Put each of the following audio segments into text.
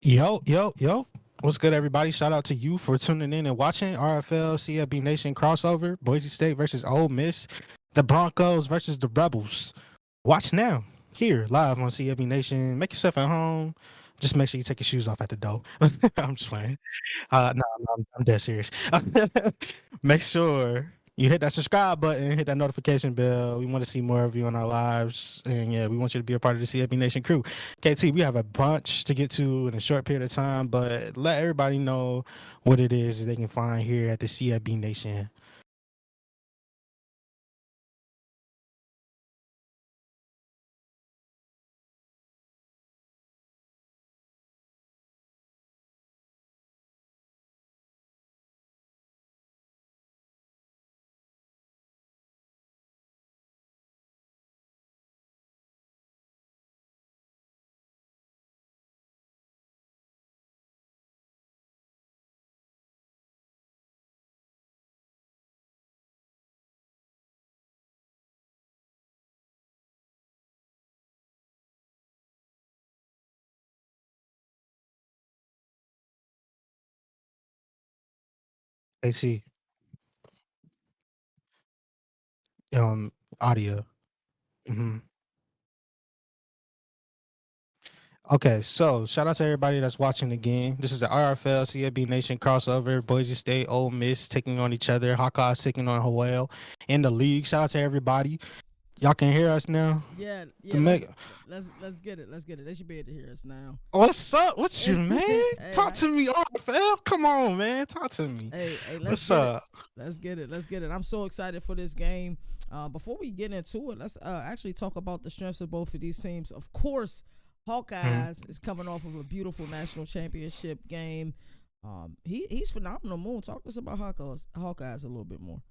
Yo, yo, yo. What's good, everybody? Shout out to you for tuning in and watching RFL CFB Nation crossover. Boise State versus Ole Miss. The Broncos versus the Rebels. Watch now, here, live on CFB Nation. Make yourself at home. Just make sure you take your shoes off at the door. I'm just playing. No, I'm dead serious. Make sure you hit that subscribe button, hit that notification bell. We want to see more of you on our lives. And yeah, we want you to be a part of the CFB Nation crew. KT, we have a bunch to get to in a short period of time, but let everybody know what it is they can find here at the CFB Nation. KT, um, audio. hmm Okay, so shout out to everybody that's watching again. This is the RFL CFB Nation crossover. Boise State, Ole Miss taking on each other. Hawkeyes taking on Howell in the league. Shout out to everybody. Y'all can hear us now. Yeah, To yeah. make Let's get it. Let's get it. They should be able to hear us now. What's up? What's you, man? hey, Talk to me, RFL. Come on, man. Talk to me. hey, let's What's get it. up? Let's get it. Let's get it. I'm so excited for this game. Before we get into it, let's actually talk about the strengths of both of these teams. Of course, Mhm. Hawkeyes is coming off of a beautiful national championship game. He's phenomenal. Moon, talk to us about Hawkeyes a little bit more.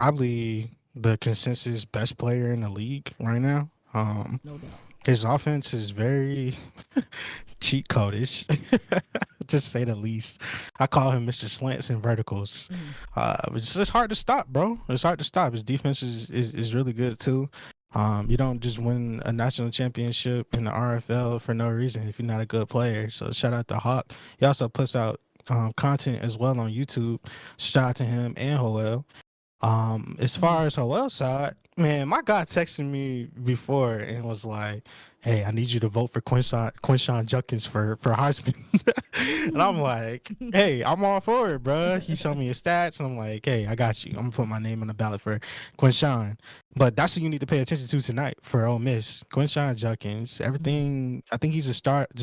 Probably the consensus best player in the league right now. No doubt. His offense is very cheat codish, to say the least. I call him Mr. Slants and Verticals. Mhm. It's just hard to stop, bro. It's hard to stop. His defense is really good too. You don't just win a national championship in the RFL for no reason if you're not a good player. So shout out to Hawk. He also puts out content as well on YouTube. Shout out to him and Joel. As far as Howell's side, man, my guy texted me before and was like, "Hey, I need you to vote for Quinshawn Judkins for Heisman." And I'm like, "Hey, I'm all for it, bro." He showed me his stats, and I'm like, "Hey, I got you. I'm gonna put my name on the ballot for Quinshawn." But that's what you need to pay attention to tonight for Ole Miss. Quinshawn Judkins, everything. I think he's the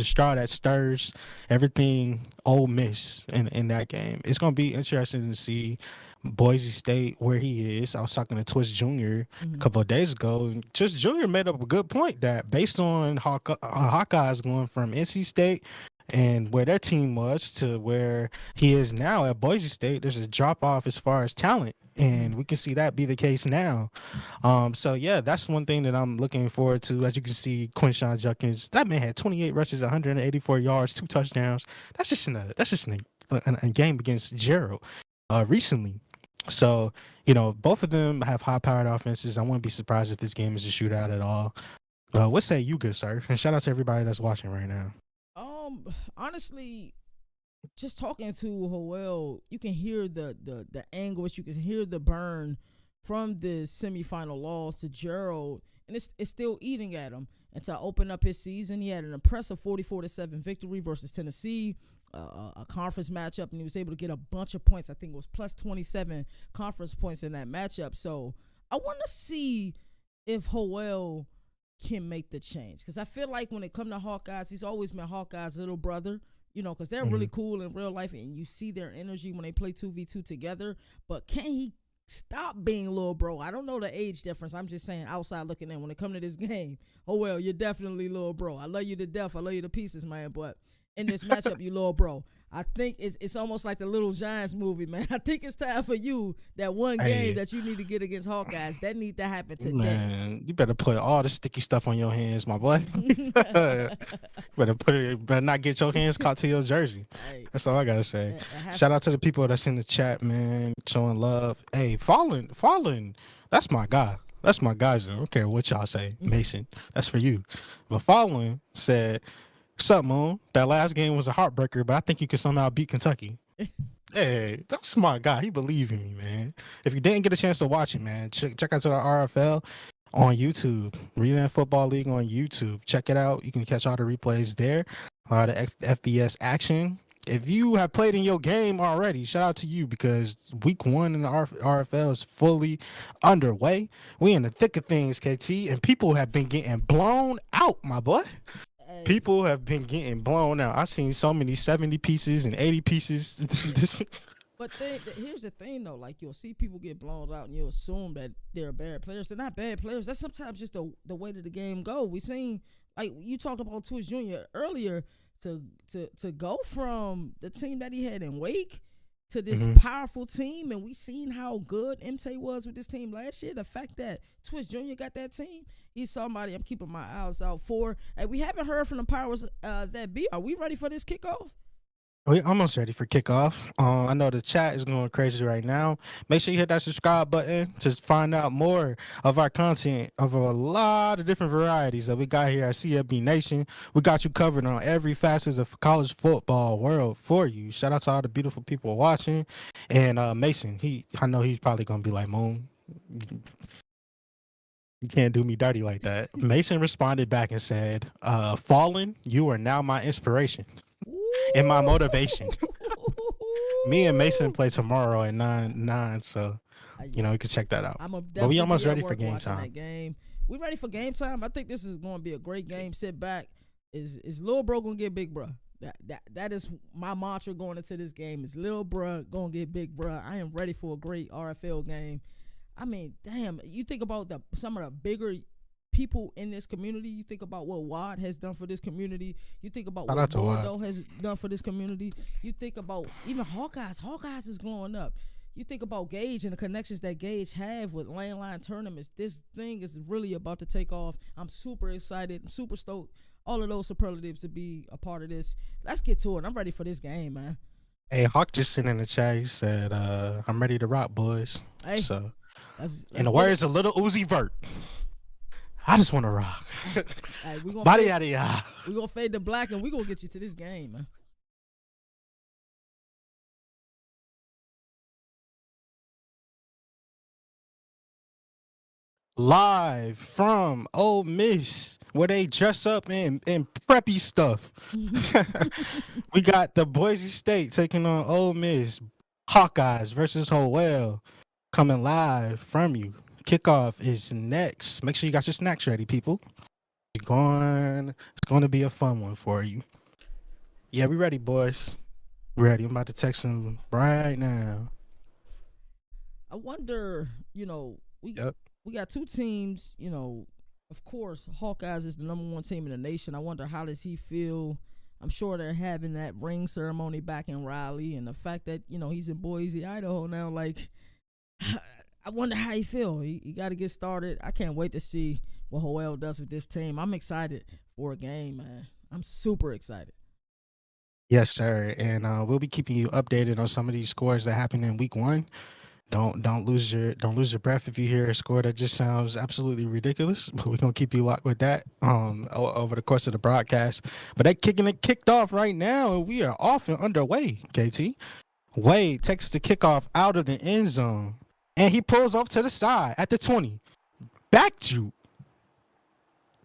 straw that stirs everything Ole Miss in that game. It's gonna be interesting to see Boise State where he is. I was talking to Twist Jr. a Mhm. couple of days ago, and Twist Jr. made up a good point that based on Hawkeyes going from NC State and where their team was to where he is now at Boise State, there's a drop off as far as talent. And Mhm. we can see that be the case now. So yeah, that's one thing that I'm looking forward to. As you can see, Quinshawn Judkins, that man had 28 rushes, 184 yards, 2 touchdowns. That's just in a game against Gerald recently. So, both of them have high powered offenses. I wouldn't be surprised if this game is a shootout at all. What say you, good sir? And shout out to everybody that's watching right now. Honestly, just talking to Howell, you can hear the anguish, you can hear the burn from the semifinal loss to Gerald, and it's still eating at him. And to open up his season, he had an impressive 44-7 victory versus Tennessee, a conference matchup, and he was able to get a bunch of points. I think it was plus 27 conference points in that matchup. So I want to see if Howell can make the change, because I feel like when it comes to Hawkeyes, he's always been Hawkeye's little brother, because they're Mm-hmm. really cool in real life and you see their energy when they play 2v2 together. But can he stop being little bro? I don't know the age difference. I'm just saying, outside looking in, when it comes to this game, oh well, you're definitely little bro. I love you to death. I love you to pieces, man. But in this matchup, you little bro. I think it's almost like the Little Giants movie, man. I think it's time for you, that one game Hey, that you need to get against Hawkeyes. That need to happen today. man, you better put all the sticky stuff on your hands, my boy. Better not get your hands caught to your jersey. Hey, That's all I gotta say. it has Shout out to the people that's in the chat, man, showing love. Hey, Fallen, that's my guy. That's my guy. I don't care what y'all say, Mason. That's for you. But Fallen said, What's up, Moon? That last game was a heartbreaker, but I think you can somehow beat Kentucky. Hey, that's a smart guy. He believed in me, man. If you didn't get a chance to watch it, man, check out to the RFL on YouTube. Revamp Football League on YouTube. Check it out. You can catch all the replays there. The FBS action. If you have played in your game already, shout out to you because week 1 in the RFL is fully underway. We in the thick of things, KT, and people have been getting blown out, my boy. Hey, People have been getting blown out. I've seen so many 70 pieces and 80 pieces this week. but here's the thing though, like you'll see people get blown out and you'll assume that they're bad players. They're not bad players. That's sometimes just the way that the game go. We seen, like you talked about Twitch Jr. earlier, to go from the team that he had in Wake to this powerful team, and we seen how good MT was with this team last year. The fact that Twitch Jr. got that team, he's somebody I'm keeping my eyes out for. And we haven't heard from the powers that be. Are we ready for this kickoff? We're almost ready for kickoff. I know the chat is going crazy right now. Make sure you hit that subscribe button to find out more of our content of a lot of different varieties that we got here at CFB Nation. We got you covered on every facet of college football world for you. Shout out to all the beautiful people watching. And Mason, I know he's probably going to be like, Moon, you can't do me dirty like that. Mason responded back and said, Fallen, you are now my inspiration and my motivation. Me and Mason play tomorrow at 9, so you can check that out. But we almost ready for game time. We ready for game time. I think this is going to be a great game. Sit back. Is little bro gonna get big bro? That is my mantra going into this game. Is little bro gonna get big bro? I am ready for a great RFL game. I mean, damn, you think about some of the bigger people in this community. You think about what Wad has done for this community. You think about what Bordeaux has done for this community. You think about even Hawkeyes. Hawkeyes is glowing up. You think about Gage and the connections that Gage have with landline tournaments. This thing is really about to take off. I'm super excited. I'm super stoked. All of those superlatives to be a part of this. Let's get to it. I'm ready for this game, man. Hey, Hawk just sent in the chat. He said, I'm ready to rock, boys. Hey, so, let's in the words of Little Uzi Vert, I just want to rock. Hey, we gonna Body out of ya. We're going to fade to black and we're going to get you to this game, man. Live from Ole Miss, where they dress up in preppy stuff. We got the Boise State taking on Ole Miss. Hawkeyes versus Howell coming live from you. Kickoff is next. Make sure you got your snacks ready, people. It's going to be a fun one for you. Yeah, we ready, boys. We're ready. I'm about to text them right now. I wonder, we got two teams, of course, Hawkeyes is the number 1 team in the nation. I wonder, how does he feel? I'm sure they're having that ring ceremony back in Raleigh, and the fact that, he's in Boise, Idaho now, like, I wonder how he feel. He got to get started. I can't wait to see what Howell does with this team. I'm excited for a game, man. I'm super excited. Yes, sir. And we'll be keeping you updated on some of these scores that happened in week 1. Don't lose your breath if you hear a score that just sounds absolutely ridiculous. But we're gonna keep you locked with that over the course of the broadcast. But they kicked off right now, and we are off and underway. KT Wade takes the kickoff out of the end zone, and he pulls off to the side at the 20. Back to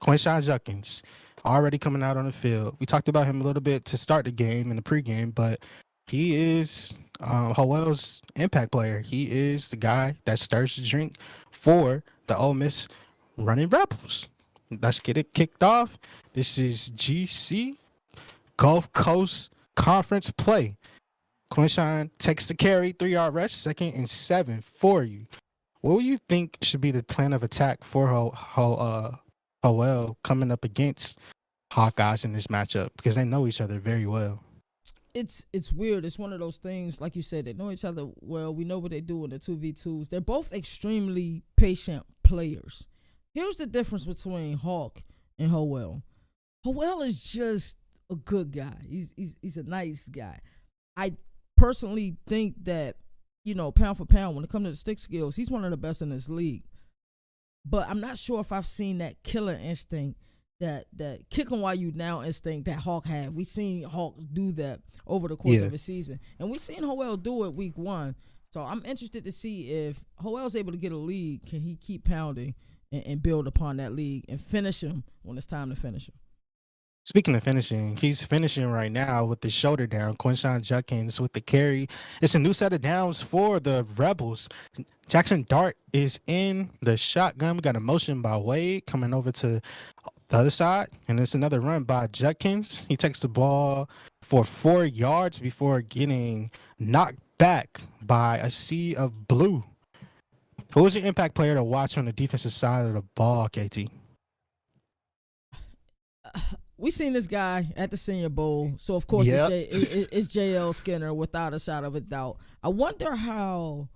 Quinshawn Judkins, already coming out on the field. We talked about him a little bit to start the game in the pregame, but he is Howell's impact player. He is the guy that stirs the drink for the Ole Miss Running Rebels. Let's get it kicked off. This is GC Gulf Coast Conference play. Quinshawn takes the carry, 3-yard rush, 2nd and 7 for you. What do you think should be the plan of attack for Howell coming up against Hawkeyes in this matchup? Because they know each other very well. It's weird. It's one of those things, like you said, they know each other well. We know what they do in the 2v2s. They're both extremely patient players. Here's the difference between Hawk and Howell. Howell is just a good guy. He's a nice guy. I personally think that, pound for pound, when it comes to the stick skills, he's one of the best in this league. But I'm not sure if I've seen that killer instinct that kick 'em while you now instinct that Hawk have. We seen Hawk do that over the course Yeah. of a season, and we seen Howell do it week one. So I'm interested to see if Howell's able to get a lead. Can he keep pounding and build upon that lead and finish him when it's time to finish him? Speaking of finishing, he's finishing right now with the shoulder down. Quinshawn Judkins with the carry. It's a new set of downs for the Rebels. Jackson Dart is in the shotgun. We got a motion by Wade coming over to the other side, and it's another run by Judkins. He takes the ball for 4 yards before getting knocked back by a sea of blue. Who was your impact player to watch on the defensive side of the ball, KT? We seen this guy at the Senior Bowl, so of course Yep. it's JL Skinner without a shot of a doubt. I wonder how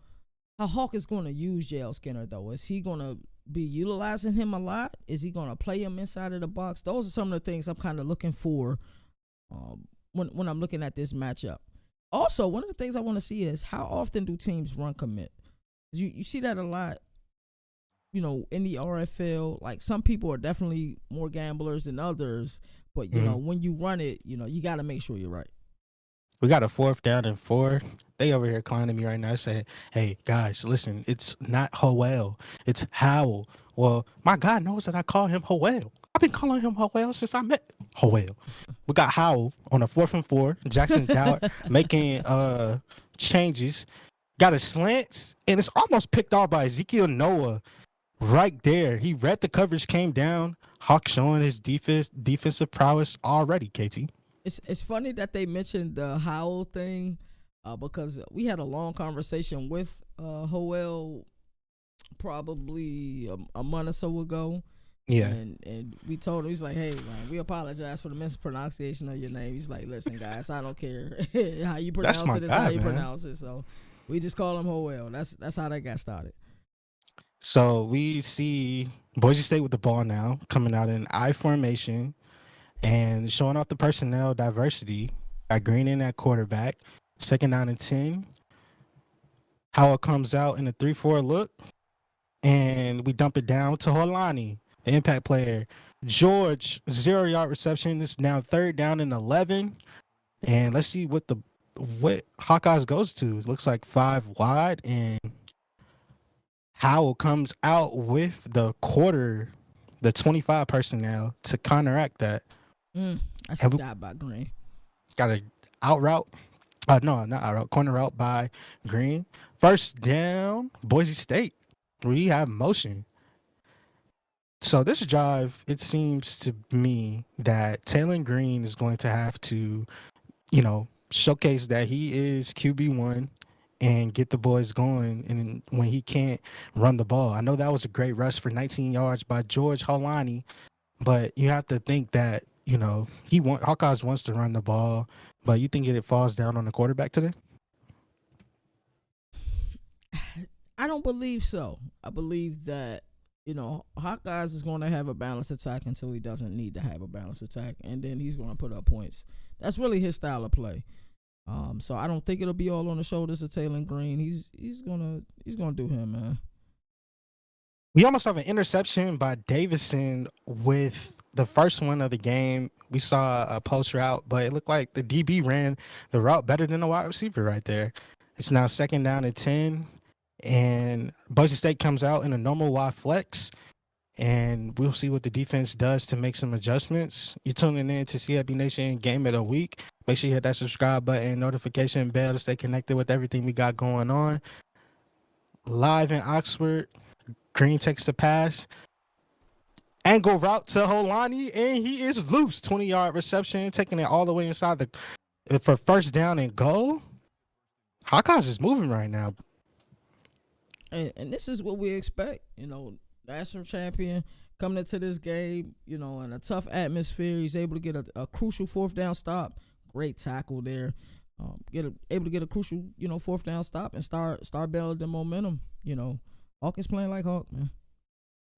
Hawk is going to use JL Skinner though. Is he going to be utilizing him a lot? Is he going to play him inside of the box? Those are some of the things I'm kind of looking for when I'm looking at this matchup. Also, one of the things I want to see is how often do teams run commit? You see that a lot. In the RFL, like some people are definitely more gamblers than others, but when you run it, you got to make sure you're right. We got a 4th down and 4. They over here clowning me right now saying, hey, guys, listen, it's not Howell. It's Howell. Well, my guy knows that I call him Howell. I've been calling him Howell since I met Howell. We got Howell on a 4th and 4. Jackson Dowd making changes. Got a slants, and it's almost picked off by Ezekiel Noah right there. He read the coverage, came down. Hawk showing his defensive prowess already, KT. It's funny that they mentioned the Howell thing because we had a long conversation with Howell probably a month or so ago. Yeah. And we told him, he's like, hey, man, we apologize for the mispronunciation of your name. He's like, listen, guys, I don't care. How you pronounce it is how you pronounce it. So we just call him Howell. That's how that got started. So we see Boise State with the ball now, coming out in I formation and showing off the personnel diversity. Got Green in at quarterback. 2nd down and 10. Howell comes out in a 3-4 look, and we dump it down to Holani, the impact player. George, 0-yard reception. This is now 3rd down and 11. And let's see what Hawkeyes goes to. It looks like 5 wide, and Howell comes out with the 25 personnel to counteract that. That's a job by Green. Got a out route. No, not out route. Corner route by Green. 1st down, Boise State. We have motion. So this drive, it seems to me that Taylor Green is going to have to, showcase that he is QB1 and get the boys going, and when he can't run the ball. I know that was a great rush for 19 yards by George Holani, but you have to think that, Hawkeyes wants to run the ball, but you think it falls down on the quarterback today? I don't believe so. I believe that, Hawkeyes is going to have a balanced attack until he doesn't need to have a balanced attack, and then he's going to put up points. That's really his style of play. So I don't think it'll be all on the shoulders of Taylor Green. He's gonna do him, man. We almost have an interception by Davison with the first one of the game. We saw a post route, but it looked like the DB ran the route better than the wide receiver right there. It's now 2nd down and 10, and Boise State comes out in a normal Y flex, and we'll see what the defense does to make some adjustments. You're tuning in to CFB Nation Game of the Week. Make sure you hit that subscribe button, notification bell to stay connected with everything we got going on. Live in Oxford, Green takes the pass. Angle route to Holani, and he is loose. 20-yard reception, taking it all the way inside for 1st down and goal. Hawkeyes is moving right now. And this is what we expect, national champion coming into this game, in a tough atmosphere. He's able to get a crucial 4th down stop. Great tackle there. Able to get a crucial, 4th down stop and start building the momentum. Hawk is playing like Hawk, man.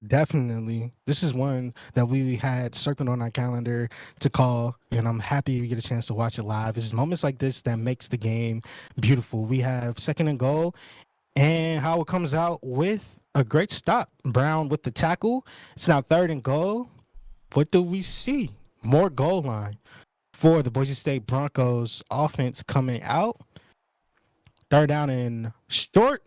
Definitely. This is one that we had circled on our calendar to call, and I'm happy we get a chance to watch it live. It's moments like this that makes the game beautiful. We have 2nd and goal, and Howell comes out with a great stop. Brown with the tackle. It's now 3rd and goal. what do we see? More goal line for the Boise State Broncos offense coming out. Third down and short.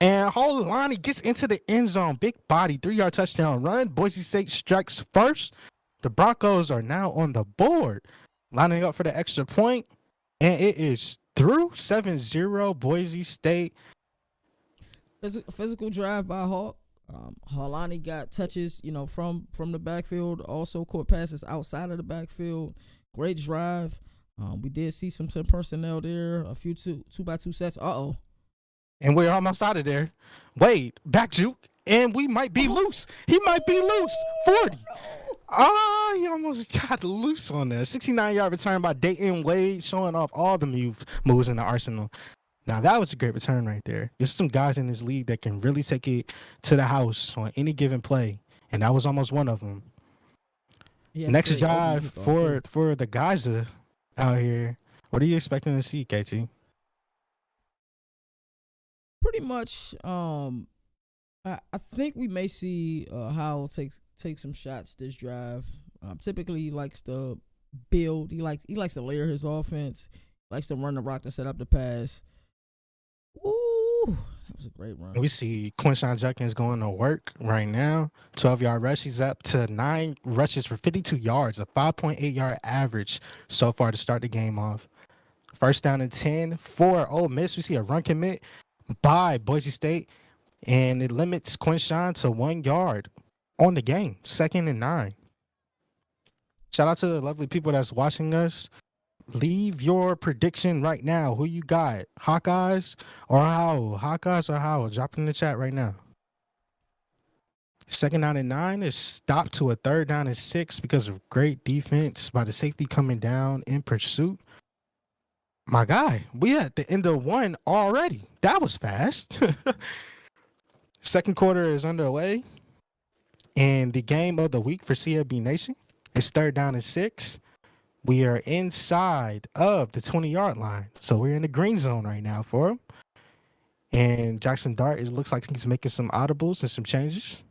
And Holani gets into the end zone. Big body, 3-yard touchdown run. Boise State strikes first. The Broncos are now on the board, lining up for the extra point, and it is through 7-0 Boise State. Physical drive by Hawk. Harlani got touches, from the backfield. Also caught passes outside of the backfield. Great drive. We did see some 10 personnel there. A few 2x2 sets. And we're almost out of there. Wade, back juke, and we might be loose. He might be loose. 40. He almost got loose on that. 69-yard return by Dayton Wade, showing off all the moves in the arsenal. Now, that was a great return right there. There's some guys in this league that can really take it to the house on any given play, and that was almost one of them. Yeah, next drive for the guys out here. What are you expecting to see, KT? Pretty much, I think we may see Howell take some shots this drive. Typically, he likes to build. He likes to layer his offense. He likes to run the rock to set up the pass. Ooh, that was a great run. We see Quinshawn Judkins going to work right now. 12-yard rush. He's up to 9 rushes for 52 yards, a 5.8-yard average so far to start the game off. First down and 10 for Ole Miss. We see a run commit by Boise State, and it limits Quinshawn to 1 yard on the game. 2nd and 9. Shout out to the lovely people that's watching us. Leave your prediction right now. Who you got? Hawkeyes or Howell? Hawkeyes or Howell? Drop it in the chat right now. 2nd down and 9 is stopped to a 3rd down and 6 because of great defense by the safety coming down in pursuit. My guy, we at the end of 1 already. That was fast. Second quarter is underway. And the game of the week for CFB Nation is 3rd down and 6. We are inside of the 20-yard line. So we're in the green zone right now for him. And Jackson Dart looks like he's making some audibles and some changes.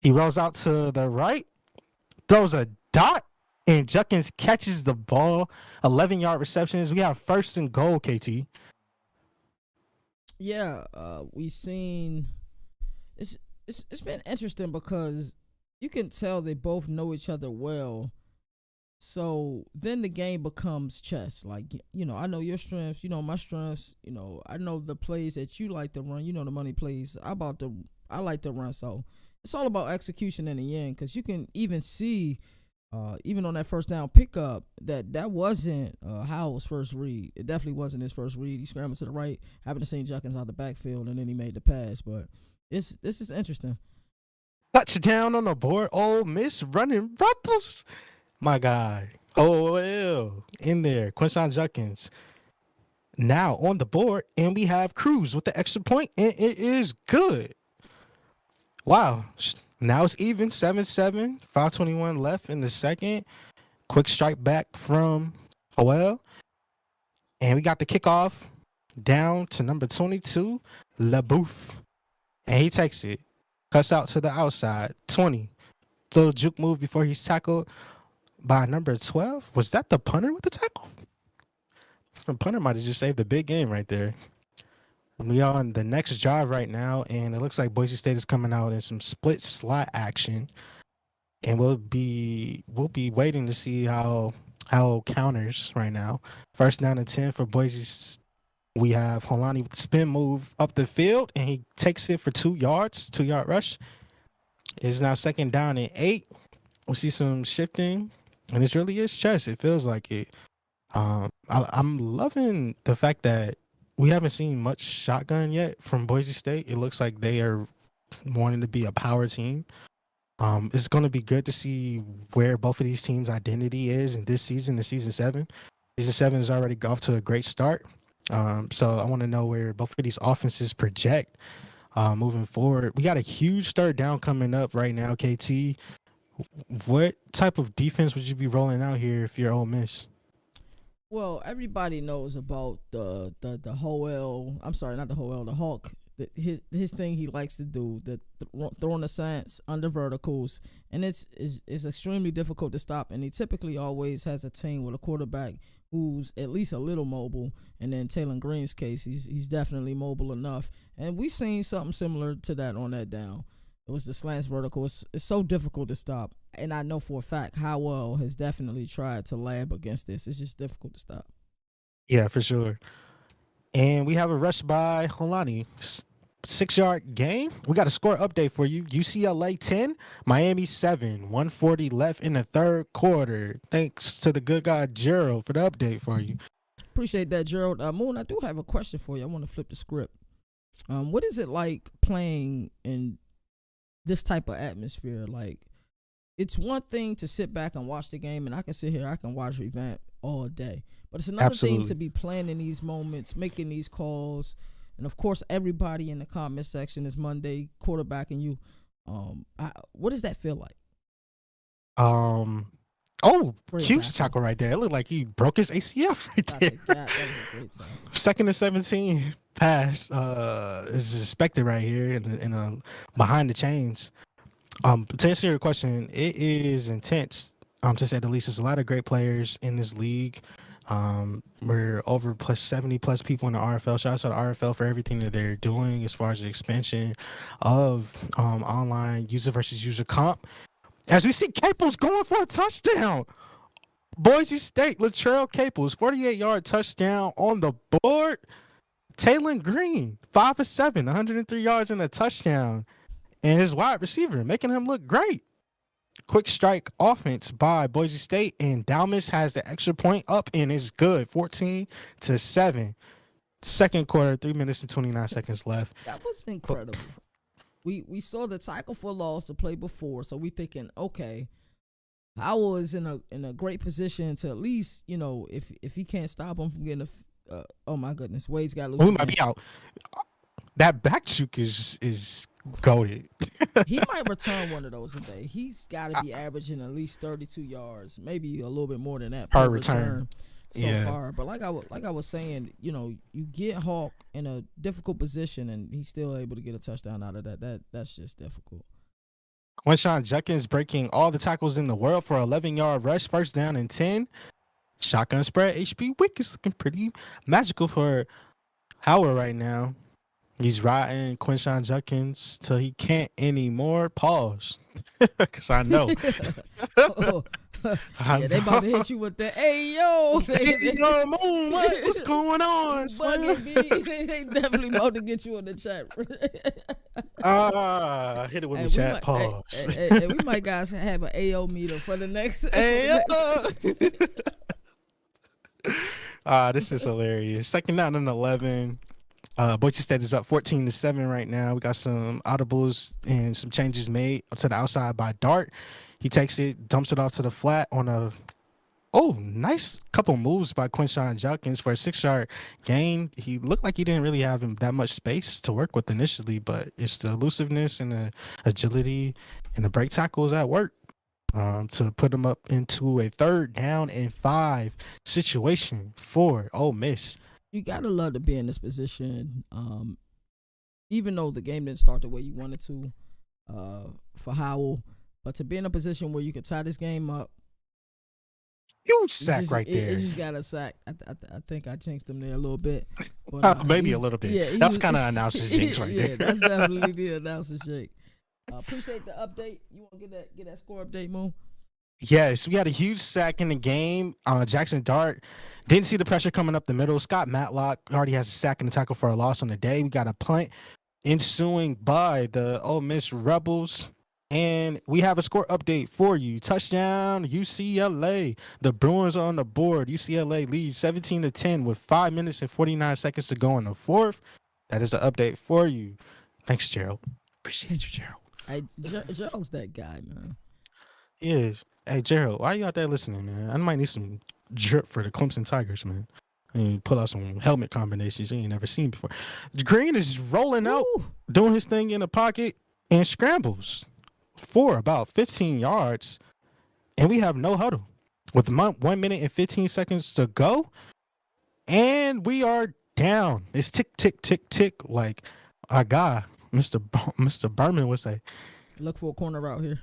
He rolls out to the right, throws a dot, and Judkins catches the ball. 11-yard receptions. We have 1st and goal, KT. Yeah, we've seen it's been interesting because you can tell they both know each other well. So then the game becomes chess. Like, I know your strengths, my strengths, I know the plays that you like to run, the money plays. I like to run. So it's all about execution in the end, because you can even see, even on that first down pickup, that wasn't Howell's first read. It definitely wasn't his first read. He scrambled to the right, happened to see Judkins out the backfield, and then he made the pass. But this is interesting. Touchdown on the board. Ole Miss running Rupples. My guy. OL in there. Quinshawn Judkins now on the board. And we have Cruz with the extra point. And it is good. Wow. Now it's even. 7-7. 5:21 left in the second. Quick strike back from Howell. And we got the kickoff down to number 22, LaBouffe. And he takes it. Cuts out to the outside. 20. Little juke move before he's tackled by number 12. Was that the punter with the tackle? The punter might have just saved the big game right there. We are on the next drive right now, and it looks like Boise State is coming out in some split slot action. And we'll be waiting to see how counters right now. 1st down and 10 for Boise. We have Holani with the spin move up the field, and he takes it for 2 yards, 2-yard rush. It is now 2nd down and 8. We'll see some shifting, and this really is chess. It feels like it. I'm loving the fact that we haven't seen much shotgun yet from Boise State. It looks like they are wanting to be a power team. It's going to be good to see where both of these teams' identity is in this season, the season 7. Season 7 is already off to a great start. So I want to know where both of these offenses project moving forward. We got a huge 3rd down coming up right now, KT. What type of defense would you be rolling out here if you're Ole Miss? Well, everybody knows about the Howell. I'm sorry, not the Howell, the Hawk his thing he likes to do, the throwing the slants under verticals, and it's extremely difficult to stop. And he typically always has a team with a quarterback who's at least a little mobile. And then Taylor Green's case, he's definitely mobile enough. And we seen something similar to that on that down. It was the slants vertical. It's so difficult to stop. And I know for a fact Howell has definitely tried to lab against this. It's just difficult to stop. Yeah, for sure. And we have a rush by Holani. 6-yard game. We got a score update for you. UCLA 10, Miami 7, 140 left in the third quarter. Thanks to the good guy Gerald for the update for you. Appreciate that, Gerald. Moon, I do have a question for you. I want to flip the script. What is it like playing in this type of atmosphere? Like, it's one thing to sit back and watch the game, and I can sit here, I can watch Revamp all day. But it's another thing to be playing in these moments, making these calls. And, of course, everybody in the comment section is Monday quarterbacking you. What does that feel like? Huge tackle right there. It looked like he broke his ACL right there. That was a great tackle. 2nd and 17 pass is expected right here in a behind the chains. To answer your question, it is intense. To say the least, there's a lot of great players in this league. We're over plus 70 plus people in the RFL. Shout out to the RFL for everything that they're doing as far as the expansion of online user versus user comp. As we see Caples going for a touchdown. Boise State, Latrell Caples, 48-yard touchdown on the board. Taylor Green, 5 of 7, 103 yards and a touchdown. And his wide receiver making him look great. Quick strike offense by Boise State, and Dalmas has the extra point up and is good, 14-7. Second quarter, 3 minutes and 29 seconds left. That was incredible. We saw the tackle for loss to play before, so we thinking, okay, Howell is in a great position to at least, if he can't stop him from getting oh my goodness, Wade's got loose. We might be out. That back juke is goated. He might return one of those today. He's got to be averaging at least 32 yards, maybe a little bit more than that per return so far. But like I was saying, you get Hawk in a difficult position, and he's still able to get a touchdown out of that. That's just difficult. Quinshon Judkins breaking all the tackles in the world for 11-yard rush, first down and 10. Shotgun spread. HB Wick is looking pretty magical for Howard right now. He's riding Quinshon Judkins till he can't anymore. Pause. Because I know. Yeah, they about to hit you with the, hey, yo. Moon, what's going on, they definitely about to get you in the chat. Hit it with the chat. Pause. Hey, we might guys have an AO meter for the next. This is hilarious. Second down and 11. Boise State is up 14-7 right now. We got some audibles and some changes made to the outside by Dart. He takes it, dumps it off to the flat on a nice couple moves by Quinshon Judkins for a 6-yard gain. He looked like he didn't really have that much space to work with initially, but it's the elusiveness and the agility and the break tackles at work to put him up into a 3rd down and 5 situation for Ole Miss. You gotta love to be in this position, even though the game didn't start the way you wanted to for Howell, but to be in a position where you can tie this game up. Huge sack right there. It just got a sack. I think I jinxed him there a little bit. But, maybe a little bit. Yeah, that's kind of announcer's jinx right there. Yeah, that's definitely the announcer's jinx. Appreciate the update. You want to get that score update, Moon? Yes, we had a huge sack in the game. Jackson Dart didn't see the pressure coming up the middle. Scott Matlock already has a sack and a tackle for a loss on the day. We got a punt ensuing by the Ole Miss Rebels. And we have a score update for you. Touchdown, UCLA. The Bruins are on the board. UCLA leads 17-10 with 5 minutes and 49 seconds to go in the 4th. That is the update for you. Thanks, Gerald. Appreciate you, Gerald. Gerald's that guy, man. He is. Hey, Gerald, why you out there listening, man? I might need some drip for the Clemson Tigers, man. I mean, pull out some helmet combinations you ain't never seen before. Green is rolling out, doing his thing in the pocket, and scrambles for about 15 yards. And we have no huddle with 1 minute and 15 seconds to go. And we are down. It's tick, tick, tick, tick, like Our guy, Mr. Berman would say, Look for a corner route here.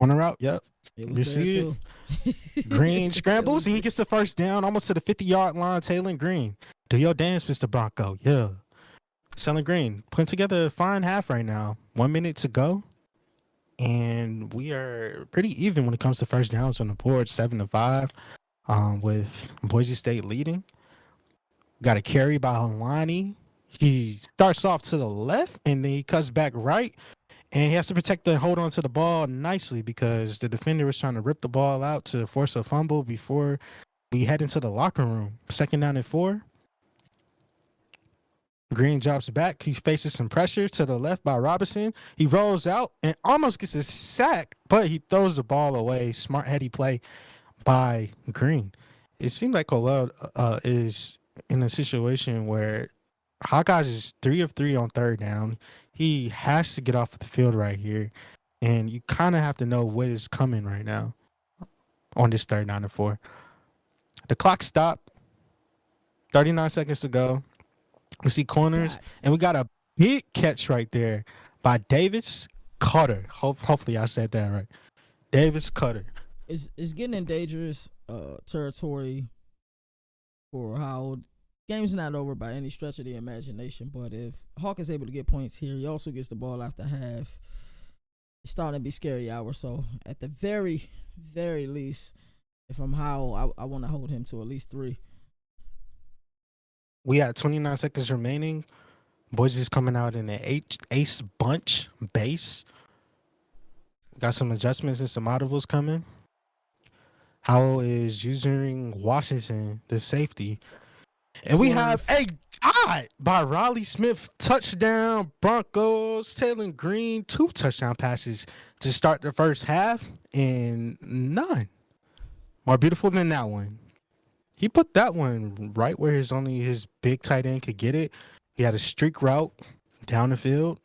on the route. Yep. It was You there see it? too. Green It scrambles was and he there. gets the first down almost to the 50-yard line. Taylor Green. Do your dance, Mr. Bronco. Yeah. Taylor Green putting together a fine half right now. 1 minute to go. And we are pretty even when it comes to first downs on the board, 7-5, with Boise State leading. Got a carry by Alani. He starts off to the left and then he cuts back right. And he has to protect the hold on to the ball nicely because the defender was trying to rip the ball out to force a fumble before we head into the locker room. 2nd down and 4. Green drops back. He faces some pressure to the left by Robinson. He rolls out and almost gets a sack, but he throws the ball away. Smart, heady play by Green. It seemed like Colwell is in a situation where Hawkeyes is 3 of 3 on 3rd down. He has to get off the field right here, and you kind of have to know what is coming right now on this 3rd down and 4. The clock stopped. 39 seconds to go. We see corners, God. and we got a big catch right there by Davis Cutter. Hopefully, I said that right. Davis Cutter. It's getting in dangerous territory for Howard. Game's not over by any stretch of the imagination, but if Hawk is able to get points here, he also gets the ball after half. It's starting to be scary hour, so at the very, very least, if I'm Howell, I want to hold him to at least 3. We had 29 seconds remaining. Boise's coming out in an ace bunch base. Got some adjustments and some audibles coming. Howell is using Washington, the safety. And we have a dot by Raleigh Smith. Touchdown, Broncos. Taylor Green, 2 touchdown passes to start the first half, and none more beautiful than that one. He put that one right where his big tight end could get it. He had a streak route down the field.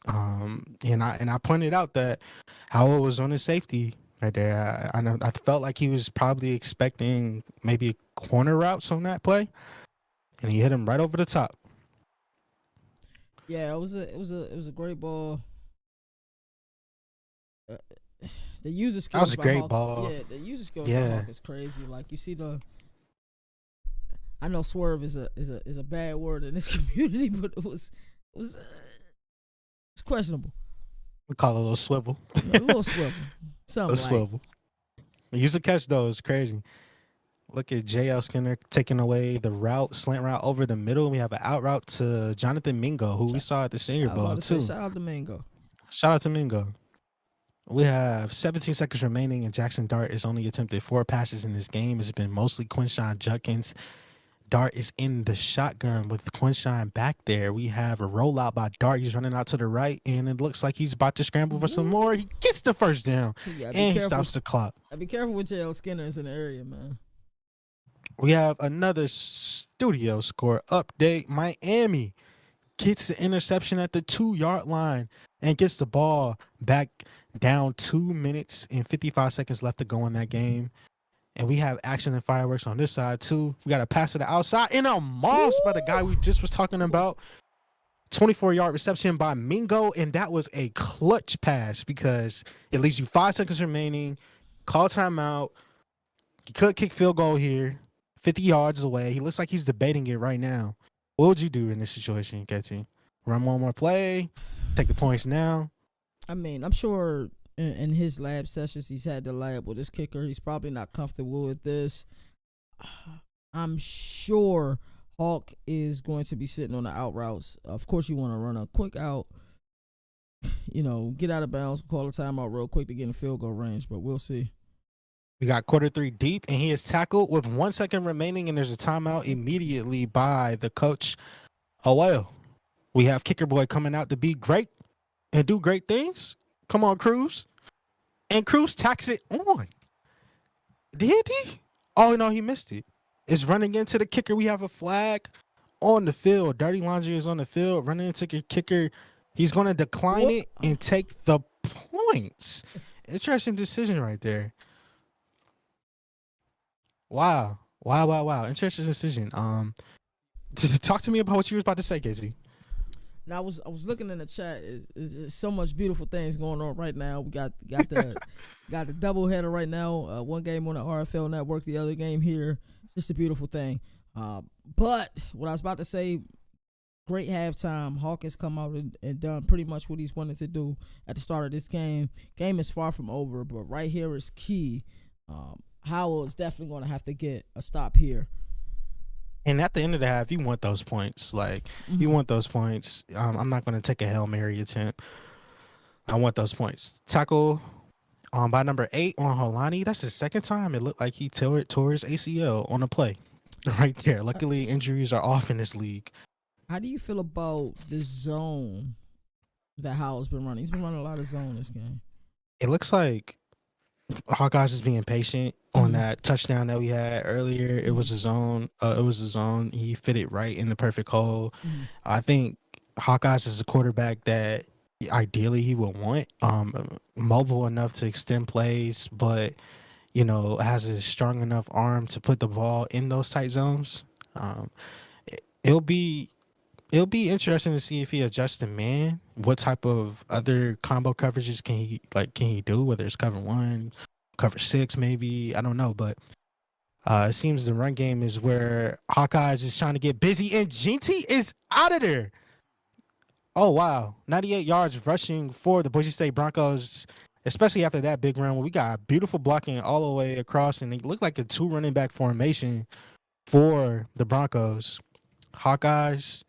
And I pointed out that Howell was on his safety right there. I felt like he was probably expecting maybe a corner routes on that play, and he hit him right over the top. Yeah, it was a great ball. The user skills. That was a by great Hawk, ball. Yeah, the user skills by Hawk is crazy. Like you see I know swerve is a bad word in this community, but it was it's questionable. We call it a little swivel. A little swivel. Something A swivel. The user catch though is crazy. Look at JL Skinner taking away the slant route over the middle. We have an out route to Jonathan Mingo, who we saw at the Senior Bowl too. Shout out to Mingo. Shout out to Mingo. We have 17 seconds remaining, and Jackson Dart has only attempted 4 passes in this game. It's been mostly Quinshon Judkins. Dart is in the shotgun with Quinshon back there. We have a rollout by Dart. He's running out to the right, and it looks like he's about to scramble for some more. He gets the first down, and he stops the clock. Be careful with JL Skinner is in the area, man. We have another studio score update. Miami gets the interception at the 2-yard line and gets the ball back down. 2 minutes and 55 seconds left to go in that game. And we have action and fireworks on this side too. We got a pass to the outside and a moss by the guy we just was talking about. 24-yard reception by Mingo, and that was a clutch pass because it leaves you 5 seconds remaining. Call timeout. You could kick field goal here. 50 yards away. He looks like he's debating it right now. What would you do in this situation, Ketty? Run one more play? Take the points now? I mean, I'm sure in his lab sessions he's had the lab with his kicker. He's probably not comfortable with this. I'm sure Hawk is going to be sitting on the out routes. Of course, you want to run a quick out, get out of bounds, call a timeout real quick to get in field goal range, but we'll see. We got quarter 3 deep, and he is tackled with 1 second remaining, and there's a timeout immediately by the coach. Oh, well. We have Kicker Boy coming out to be great and do great things. Come on, Cruz. And Cruz tacks it on. Did he? Oh, no, he missed it. It's running into the kicker. We have a flag on the field. Dirty Laundry is on the field, running into the kicker. He's going to decline it and take the points. Interesting decision right there. Wow. Interesting decision. Talk to me about what you was about to say, Casey. Now I was looking in the chat. It's so much beautiful things going on right now. We got the double header right now. One game on the RFL network, the other game here. It's just a beautiful thing. But what I was about to say, great halftime. Hawkins come out and done pretty much what he's wanted to do at the start of this game. Game is far from over, but right here is key. Howell is definitely going to have to get a stop here. And at the end of the half, you want those points. Like, you want those points. I'm not going to take a Hail Mary attempt. I want those points. Tackle by number 8 on Holani. That's his second time. It looked like he tore his ACL on a play right there. Luckily, injuries are off in this league. How do you feel about the zone that Howell's been running? He's been running a lot of zone this game. It looks like Hawkeyes is being patient on that touchdown that we had earlier. It was a zone. He fit it right in the perfect hole. I think Hawkeyes is a quarterback that ideally he would want. Mobile enough to extend plays, but has a strong enough arm to put the ball in those tight zones. It'll be interesting to see if he adjusts the man. What type of other combo coverages can he do? Whether it's cover 1, cover 6, maybe, I don't know. But it seems the run game is where Hawkeyes is trying to get busy, and Ginty is out of there. Oh wow, 98 yards rushing for the Boise State Broncos, especially after that big run. We got beautiful blocking all the way across, and it looked like a 2 running back formation for the Broncos. Hawkeyes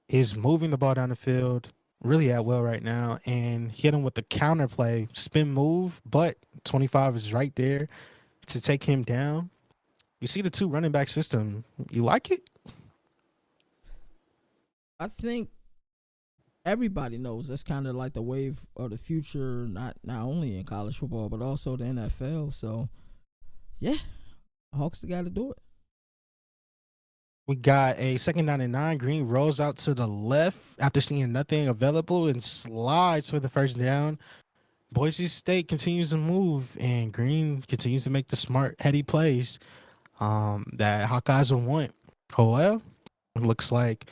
is moving the ball down the field really at will right now, and hit him with the counter play, spin move, but 25 is right there to take him down. You see the 2 running back system. You like it? I think everybody knows that's kind of like the wave of the future, not only in college football, but also the NFL. So, yeah, Hawks got to do it. We got a 2nd down and 9. Green rolls out to the left after seeing nothing available and slides for the first down. Boise State continues to move, and Green continues to make the smart, heady plays that Hawkeyes will want. However, it looks like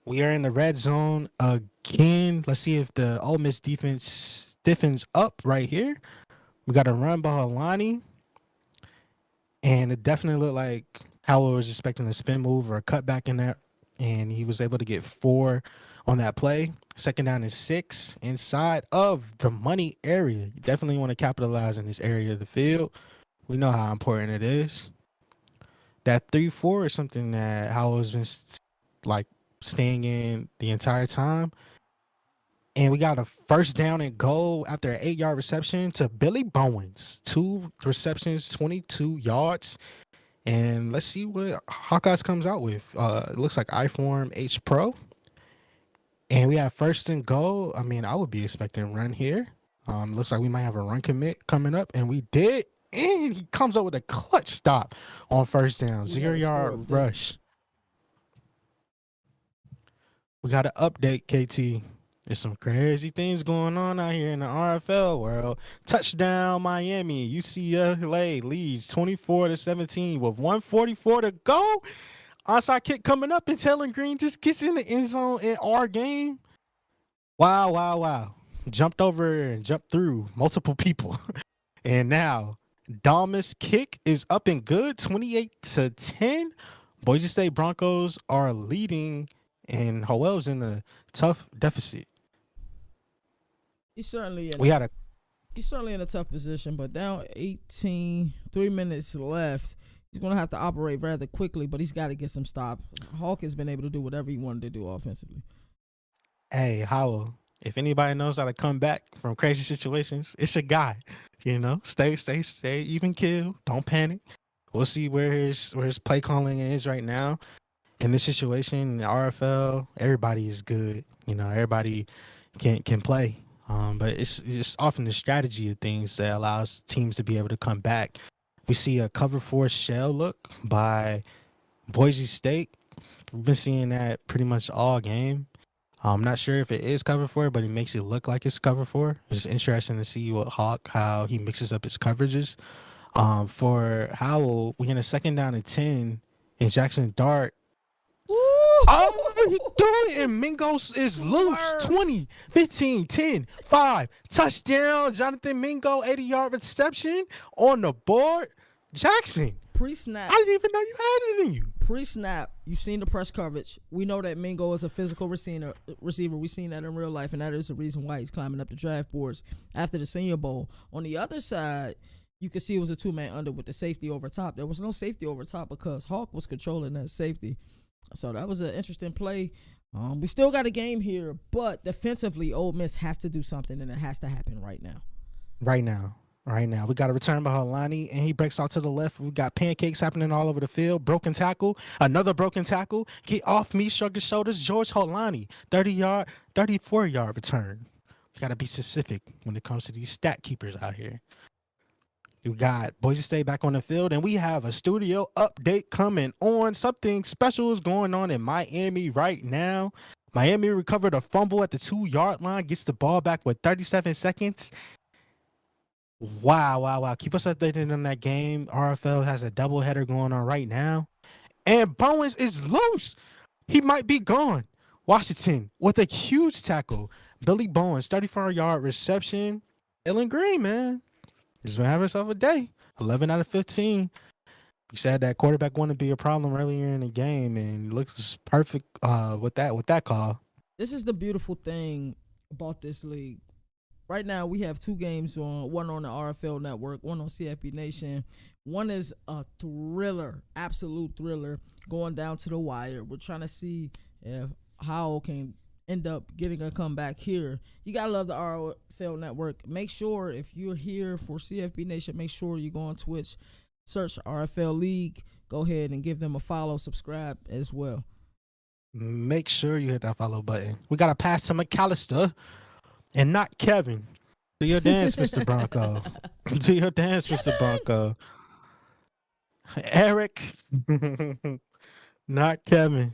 we are in the red zone again. Let's see if the Ole Miss defense stiffens up right here. We got a run by Holani, and it definitely looked like Howell was expecting a spin move or a cutback in there, and he was able to get 4 on that play. 2nd down and 6 inside of the money area. You definitely want to capitalize in this area of the field. We know how important it is. That 3-4 is something that Howell has been staying in the entire time. And we got a 1st down and goal after an 8-yard reception to Billy Bowens. 2 receptions, 22 yards. And let's see what Hawkeyes comes out with. It looks like iForm H Pro. And we have 1st and goal. I mean, I would be expecting a run here. Looks like we might have a run commit coming up. And we did. And he comes up with a clutch stop on 1st down. 0-yard rush. We got an update, KT. There's some crazy things going on out here in the RFL world. Touchdown, Miami. UCLA leads 24-17 with 1:44 to go. Onside kick coming up, and Taylor Green just gets in the end zone in our game. Wow. Jumped over and jumped through multiple people. And now, Dalmas kick is up and good, 28-10. Boise State Broncos are leading, and Howell's in a tough deficit. He's certainly in a tough position, but down 18, 3 minutes left. He's going to have to operate rather quickly, but he's got to get some stops. Hawk has been able to do whatever he wanted to do offensively. Hey, Howell, if anybody knows how to come back from crazy situations, it's a guy. Stay even keel. Don't panic. We'll see where his play calling is right now. In this situation, in the RFL, everybody is good. Everybody can play. But it's just often the strategy of things that allows teams to be able to come back. We see a cover 4 shell look by Boise State. We've been seeing that pretty much all game. I'm not sure if it is cover 4, but it makes it look like it's cover 4. It's interesting to see how he mixes up his coverages. For Howell, we in a 2nd down and 10, and Jackson Dart. Oh, you doing? And Mingo is loose. Swerve. 20, 15, 10, 5. Touchdown. Jonathan Mingo, 80-yard reception on the board. Jackson, I Pre-snap, didn't even know you had it in you. pre-snap, you've seen the press coverage. We know that Mingo is a physical receiver. We've seen that in real life, and that is the reason why he's climbing up the draft boards after the Senior Bowl. On the other side, you could see it was a two-man under with the safety over top. There was no safety over top because Hawk was controlling that safety. So that was an interesting play. We still got a game here, but defensively, Ole Miss has to do something, and it has to happen right now. Right now. Right now. We got a return by Holani, and he breaks out to the left. We got pancakes happening all over the field. Broken tackle. Another broken tackle. Get off me, shrug his shoulders. George Holani, 30-yard, 34-yard return. We got to be specific when it comes to these stat keepers out here. We got Boise State back on the field, and we have a studio update coming on. Something special is going on in Miami right now. Miami recovered a fumble at the 2-yard line, gets the ball back with 37 seconds. Wow. Keep us updated on that game. RFL has a doubleheader going on right now. And Bowens is loose. He might be gone. Washington with a huge tackle. Billy Bowens, 34-yard reception. Ellen Green, man. He's been having himself a day. 11 out of 15. You said that quarterback wanted to be a problem earlier in the game, and he looks perfect with that call. This is the beautiful thing about this league. Right now, we have two games on, one on the RFL network, one on CFB Nation. One is a thriller, absolute thriller, going down to the wire. We're trying to see if Howell can end up getting a comeback here. You got to love the RFL network. Make sure if you're here for CFB Nation, make sure you go on Twitch, search RFL League. Go ahead and give them a follow, subscribe as well. Make sure you hit that follow button. We got to pass to McAllister. And not Kevin. Do your dance, Mr. Bronco. Do your dance, Mr. Bronco. Eric. Not Kevin.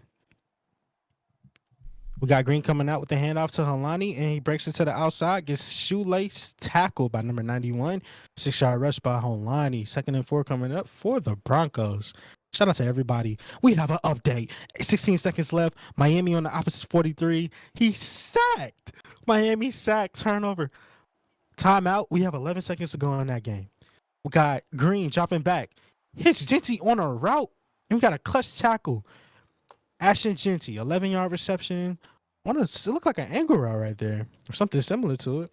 We got Green coming out with the handoff to Holani, and he breaks it to the outside, gets shoelace tackled by number 91. 6-yard rush by Holani. 2nd and 4 coming up for the Broncos. Shout out to everybody. We have an update. 16 seconds left. Miami on the opposite 43. He sacked. Miami sacked. Turnover. Timeout. We have 11 seconds to go in that game. We got Green dropping back. Hits Genty on a route. And we got a clutch tackle. Ashton Genty, 11-yard reception. It looked like an angle route right there. Or something similar to it.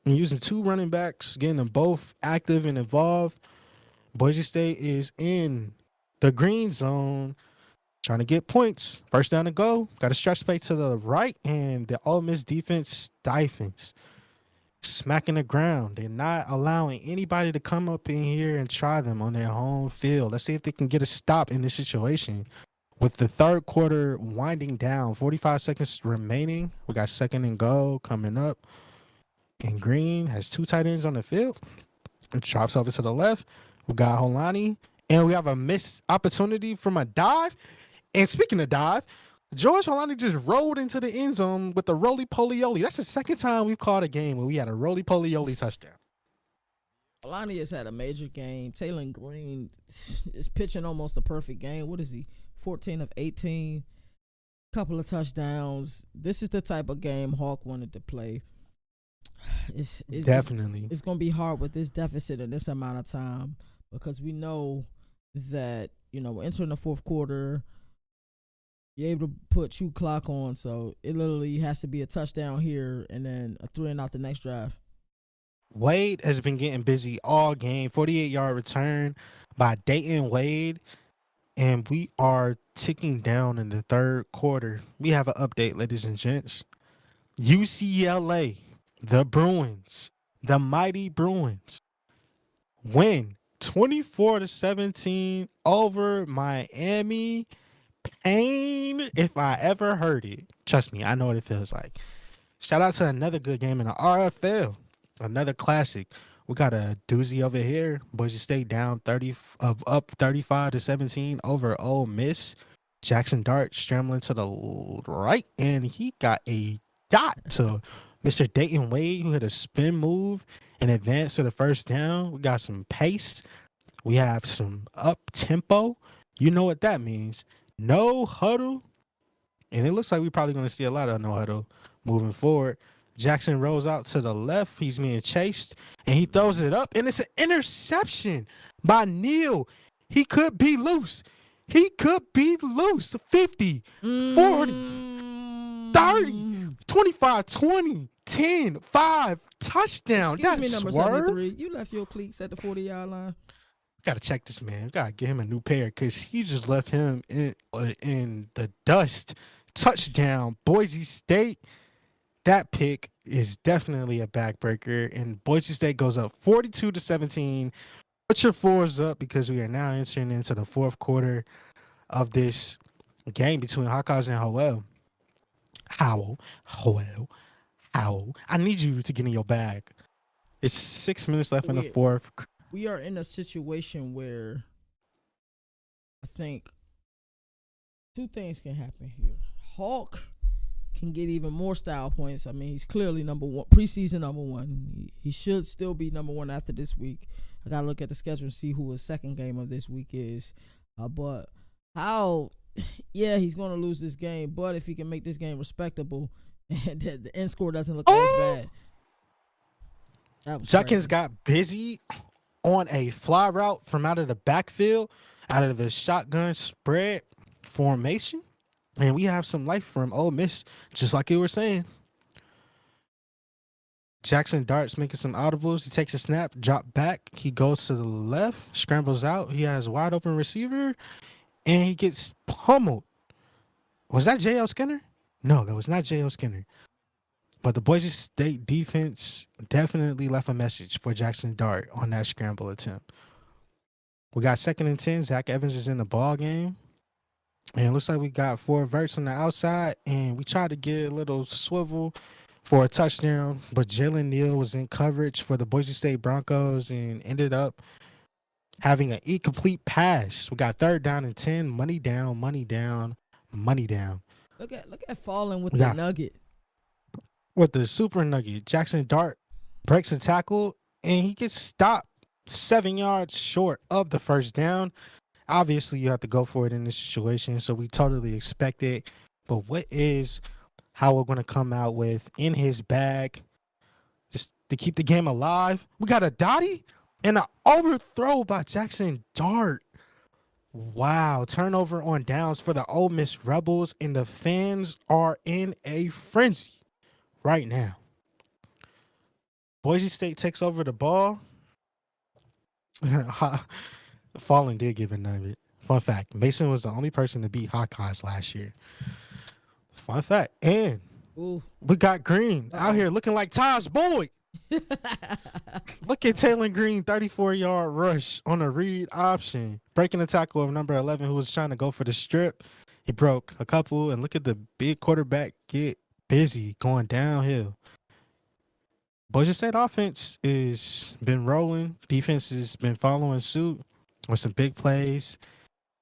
And using two running backs, getting them both active and involved. Boise State is in the green zone, trying to get points. First down to go. Got a stretch play to the right, and the Ole Miss defense stifles. Smacking the ground. They're not allowing anybody to come up in here and try them on their home field. Let's see if they can get a stop in this situation. With the third quarter winding down, 45 seconds remaining. We got 2nd and goal coming up. And Green has two tight ends on the field. It drops over to the left. We got Holani. And we have a missed opportunity from a dive. And speaking of dive, George Holani just rolled into the end zone with the roly-poly-oly. That's the second time we've called a game where we had a roly-poly-oly touchdown. Holani has had a major game. Taylor Green is pitching almost a perfect game. What is he? 14 of 18. Couple of touchdowns. This is the type of game Hawk wanted to play. Definitely. It's going to be hard with this deficit in this amount of time because we know that, we're entering the fourth quarter. You're able to put true clock on, so it literally has to be a touchdown here and then a 3 and out the next drive. Wade has been getting busy all game. 48-yard return by Dayton Wade. And we are ticking down in the third quarter. We have an update, ladies and gents. UCLA, the Bruins, the mighty Bruins, win 24-17 over Miami. Pain, if I ever heard it. Trust me, I know what it feels like. Shout out to another good game in the RFL. Another classic. We got a doozy over here. Boise State down up 35-17 over Ole Miss. Jackson Dart scrambling to the right, and he got a dot to Mr. Dayton Wade, who hit a spin move and advanced to the first down. We got some pace. We have some up tempo. You know what that means. No huddle. And it looks like we're probably going to see a lot of no huddle moving forward. Jackson rolls out to the left. He's being chased, and he throws it up, and it's an interception by Neal. He could be loose. He could be loose. 50, 40, 30, Mm. 25, 20, 10, 5, touchdown. Excuse me, That's number swerve. 73. You left your cleats at the 40-yard line. Gotta check this man. Gotta get him a new pair because he just left him in the dust. Touchdown, Boise State. That pick is definitely a backbreaker, and Boise State goes up 42-17. Put your fours up because we are now entering into the fourth quarter of this game between Hawkeyes and Howell. I need you to get in your bag. It's 6 minutes left in the fourth. We are in a situation where I think two things can happen here. Hawk can get even more style points. I mean, he's clearly number one, preseason number one. He should still be number one after this week. I got to look at the schedule and see who his second game of this week is. But how, yeah, he's going to lose this game. But if he can make this game respectable and the end score doesn't look as bad. Judkins got busy on a fly route from out of the backfield, out of the shotgun spread formation. And we have some life from Ole Miss, just like you were saying. Jackson Dart's making some audibles. He takes a snap, drop back. He goes to the left, scrambles out. He has wide open receiver, and he gets pummeled. Was that J.L. Skinner? No, that was not J.L. Skinner. But the Boise State defense definitely left a message for Jackson Dart on that scramble attempt. We got 2nd and 10. Zach Evans is in the ball game. And it looks like we got 4 verts on the outside, and we tried to get a little swivel for a touchdown, but Jalen Neal was in coverage for the Boise State Broncos and ended up having an incomplete pass. We got 3rd down and 10, money down. Look at falling with the nugget. With the super nugget, Jackson Dart breaks a tackle, and he gets stopped 7 yards short of the first down. Obviously, you have to go for it in this situation, so we totally expect it. But what is Howell going to come out with in his bag just to keep the game alive? We got a Dottie and an overthrow by Jackson Dart. Wow, turnover on downs for the Ole Miss Rebels, and the fans are in a frenzy right now. Boise State takes over the ball. Fallen did give a nugget. Fun fact, Mason was the only person to beat Hawkeyes last year. Fun fact. And we got Green out here looking like Taj Boyd. Look at Taylor Green, 34-yard rush on a read option. Breaking the tackle of number 11 who was trying to go for the strip. He broke a couple, and look at the big quarterback get busy going downhill. Boise State offense has been rolling. Defense has been following suit with some big plays.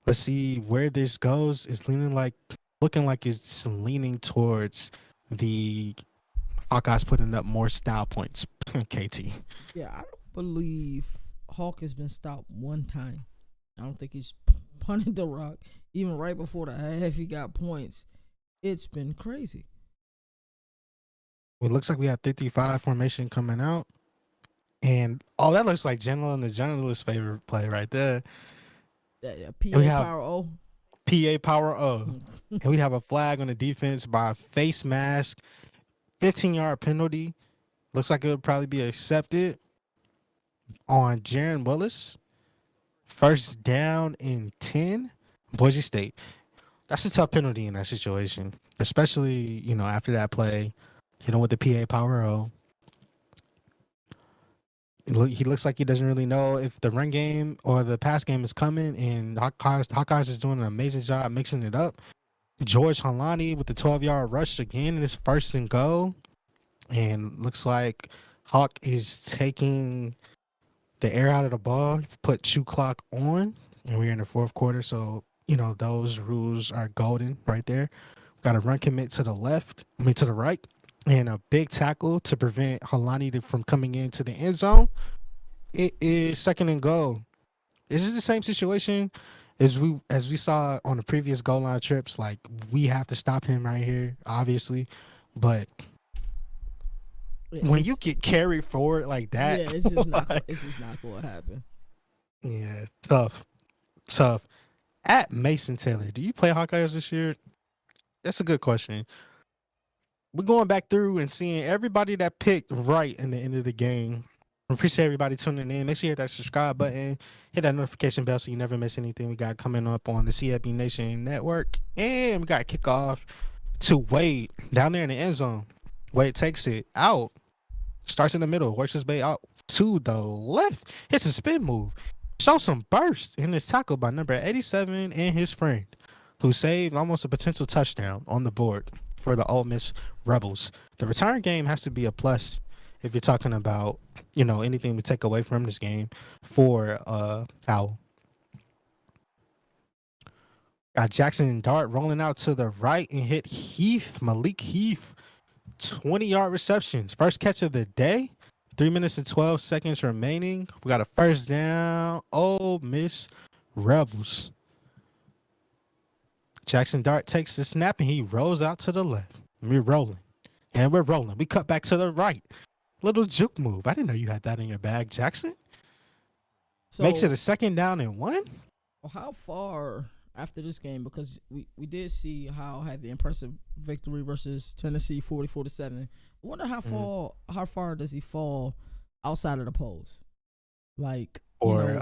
Let's see where this goes. It's looking like it's leaning towards the Hawkeyes putting up more style points. KT. Yeah, I don't believe Hawk has been stopped one time. I don't think he's punted the rock. Even right before the half, he got points. It's been crazy. Well, it looks like we have 3-3-5 formation coming out. And that looks like General and the Generalist's favorite play right there. PA Power O. PA Power O. And we have a flag on the defense by face mask. 15-yard penalty. Looks like it would probably be accepted on Jaron Willis. 1st down and 10. Boise State. That's a tough penalty in that situation. Especially, after that play. With the PA Power O. He looks like he doesn't really know if the run game or the pass game is coming, and Hawkeyes is doing an amazing job mixing it up. George Halani with the 12-yard rush again in his 1st and goal. And looks like Hawk is taking the air out of the ball, put chew clock on, and we're in the 4th quarter. So, those rules are golden right there. Got a run commit to the right, and a big tackle to prevent Halani from coming into the end zone. It is 2nd and goal. This is the same situation As we saw on the previous goal line trips, like we have to stop him right here, obviously. But when you It's get carried forward like that, yeah, it's just not like, it's just not going to happen. yeah, tough, tough. At Mason Taylor, do you play Hawkeyes this year? That's a good question. We're going back through and seeing everybody that picked right in the end of the game. Appreciate everybody tuning in. Make sure you hit that subscribe button, hit that notification bell so you never miss anything we got coming up on the CFB Nation Network. And we got kickoff to Wade down there in the end zone. Wade takes it out, starts in the middle, works his way out to the left, hits a spin move, shows some burst in his tackle by number 87 and his friend, who saved almost a potential touchdown on the board for the Ole Miss Rebels. The return game has to be a plus if you're talking about, anything to take away from this game for Owl. Got Jackson Dart rolling out to the right and hit Malik Heath, 20-yard receptions. First catch of the day. 3 minutes and 12 seconds remaining. We got a first down. Ole Miss Rebels. Jackson Dart takes the snap and he rolls out to the left. We're rolling. And we're rolling. We cut back to the right. Little juke move. I didn't know you had that in your bag, Jackson. Makes it So a second down and 1. how far after this game, because we did see how had the impressive victory versus Tennessee 44-7. I wonder how far does he fall outside of the polls? Like, Or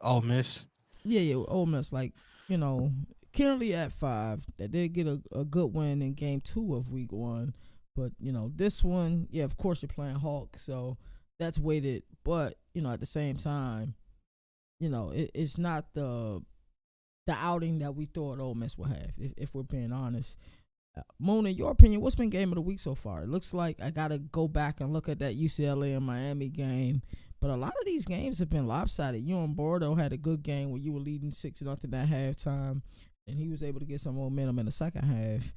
Ole Miss. yeah, Ole Miss, like, currently at 5. They did get a good win in game 2 of week 1. But, this one, yeah, of course you're playing Hawk, so that's weighted. But, at the same time, it's not the outing that we thought Ole Miss would have, if we're being honest. Moon, in your opinion, what's been game of the week so far? It looks like I got to go back and look at that UCLA and Miami game. But a lot of these games have been lopsided. You and Bordeaux had a good game where you were leading 6-0 at halftime, and he was able to get some momentum in the second half.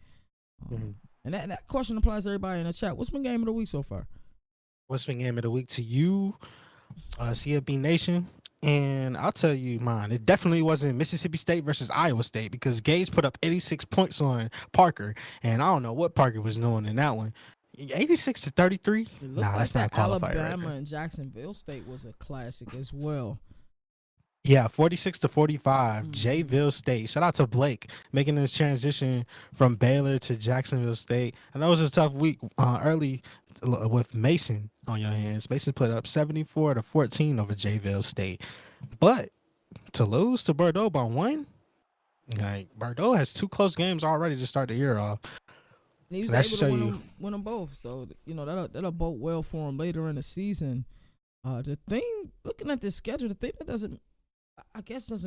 And that question applies to everybody in the chat. What's been game of the week so far? What's been game of the week to you, CFB Nation? And I'll tell you mine. It definitely wasn't Mississippi State versus Iowa State because Gage put up 86 points on Parker, and I don't know what Parker was doing in that one. 86-33? Nah, that's not qualified. Alabama and Jacksonville State was a classic as well. Yeah, 46-45, Jayville State. Shout out to Blake making this transition from Baylor to Jacksonville State. I know it was a tough week early with Mason on your hands. Mason put up 74-14 over Jayville State. But to lose to Bordeaux by 1, like Bordeaux has 2 close games already to start the year off. And he was able to win them both. So, that'll bode well for him later in the season. The thing, looking at this schedule, the thing that doesn't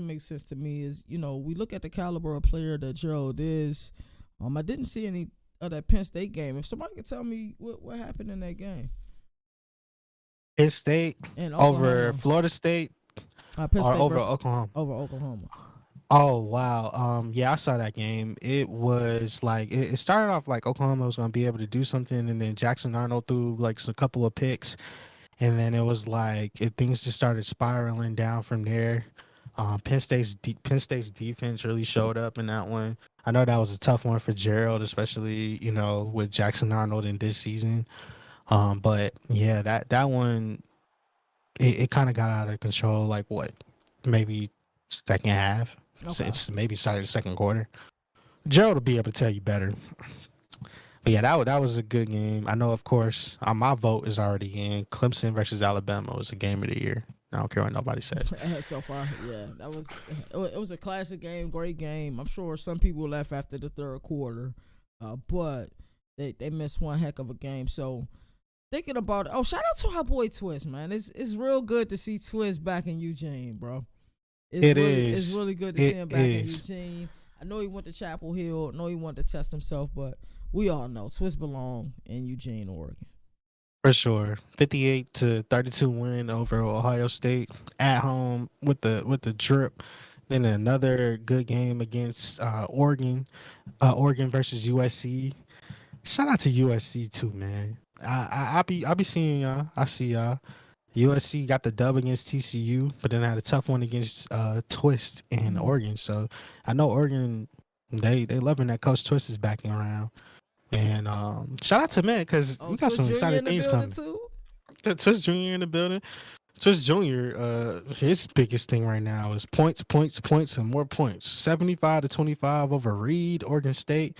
make sense to me is, we look at the caliber of player that Gerald is. I didn't see any of that Penn State game. If somebody could tell me what happened in that game. Penn State and over Florida State Penn State over Oklahoma. Over Oklahoma. Oh, wow. Yeah, I saw that game. It was like, it started off like Oklahoma was going to be able to do something, and then Jackson Arnold threw like a couple of picks. And then it was like things just started spiraling down from there. Penn State's defense really showed up in that one. I know that was a tough one for Gerald, especially with Jackson Arnold in this season. But yeah, that one it kind of got out of control. Like what, maybe second half. Okay. It's maybe started the second quarter. Gerald will be able to tell you better. But yeah, that was a good game. I know, of course, my vote is already in. Clemson versus Alabama was the game of the year. I don't care what nobody says. So far, yeah, it was a classic game, great game. I'm sure some people left after the third quarter, but they missed one heck of a game. So thinking about it, shout out to our boy Twist, man. It's real good to see Twist back in Eugene, bro. It's really good to see him back in Eugene. I know he went to Chapel Hill. I know he wanted to test himself, but we all know Twist belong in Eugene, Oregon. For sure. 58-32 win over Ohio State at home with the drip. Then another good game against Oregon versus USC. Shout out to USC too, man. I be seeing y'all. I see y'all. USC got the dub against TCU, but then had a tough one against Twist in Mhm. Oregon. So I know Oregon, they loving that Coach Twist is backing around. And shout out to man because Oh, we got Twist some Junior exciting in the things building coming. too. Twist Junior in the building. Twist Junior, his biggest thing right now is points, points, points, and more points. 75-25 over Reed, Oregon State,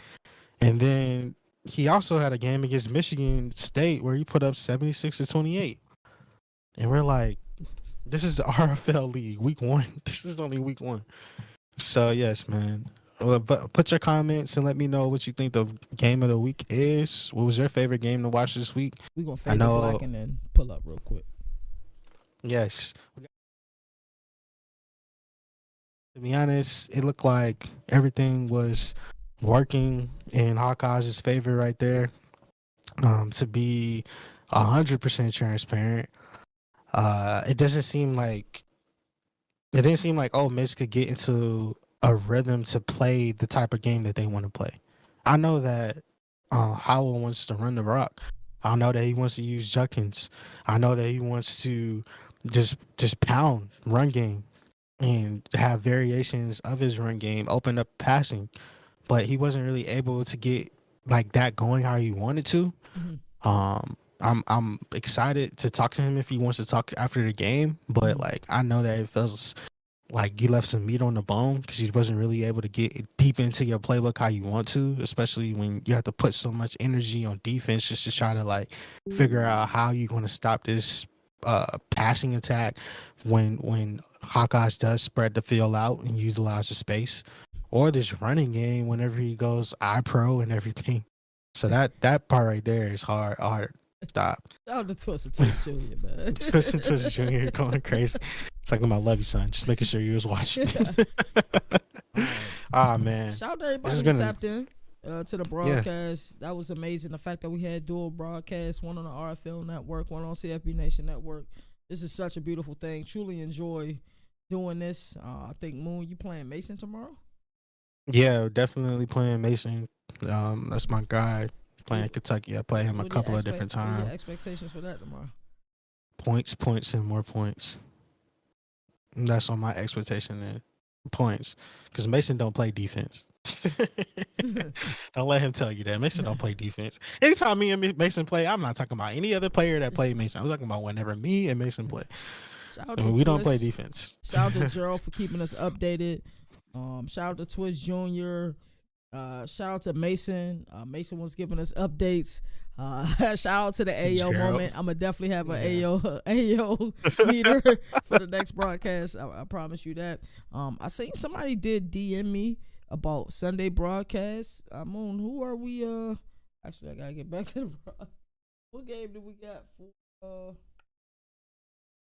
and then he also had a game against Michigan State where he put up 76-28. And we're like, this is the RFL league, week one. This is only week one. So yes, man. Well, but put your comments and let me know what you think the game of the week is. What was your favorite game to watch this week? We gonna I fade to black know. and then pull up real quick. Yes. To be honest, it looked like everything was working in Hawkeyes' favor right there. To be 100% transparent, it doesn't seem like it didn't seem like Ole Miss could get into a rhythm to play the type of game that they want to play. I know that Howell wants to run the rock. I know that he wants to use Junkins. I know that he wants to just pound run game and have variations of his run game, open up passing. But he wasn't really able to get like that going how he wanted to. Mhm. I'm excited to talk to him if he wants to talk after the game, but Mhm. like I know that it feels like you left some meat on the bone because you wasn't really able to get deep into your playbook how you want to, especially when you have to put so much energy on defense just to try to like figure out how you're going to stop this passing attack when Hawkeyes does spread the field out and utilize the space, or this running game whenever he goes I pro and everything. So that part right there is hard to stop. Shout out to Twist Junior, man. Twist Junior going crazy. It's like I love you, son. Just making sure you was watching. Ah man, Shout out to this everybody has who been tapped in to the yeah. broadcast. That was amazing. The fact that we had dual broadcasts, one on the RFL network, one on CFB Nation network. This is such a beautiful thing. Truly enjoy doing this. I think Moon, you playing Mason tomorrow? Yeah, definitely playing Mason. That's my guy. Playing What, Kentucky. I play him a couple of different what are your times. expectations for that tomorrow? Points, points, and more points. And that's on my expectation then. Points. Because Mason don't play defense. Don't let him tell you that. Mason don't play defense. Anytime me and Mason play, I'm not talking about any other player that played Mason. I'm talking about whenever me and Mason play. Shout out I to mean, we don't play Twist. defense. Shout out to Gerald for keeping us updated. Shout out to Twist Junior. Shout out to Mason. Mason was giving us updates. Shout out to the AO Gerald. moment. I'm gonna definitely have an AO meter for the next broadcast. I promise you that. I seen somebody did DM me about Sunday broadcast. I'm on. Who are we? Actually, I gotta get back to the. What game did we got for?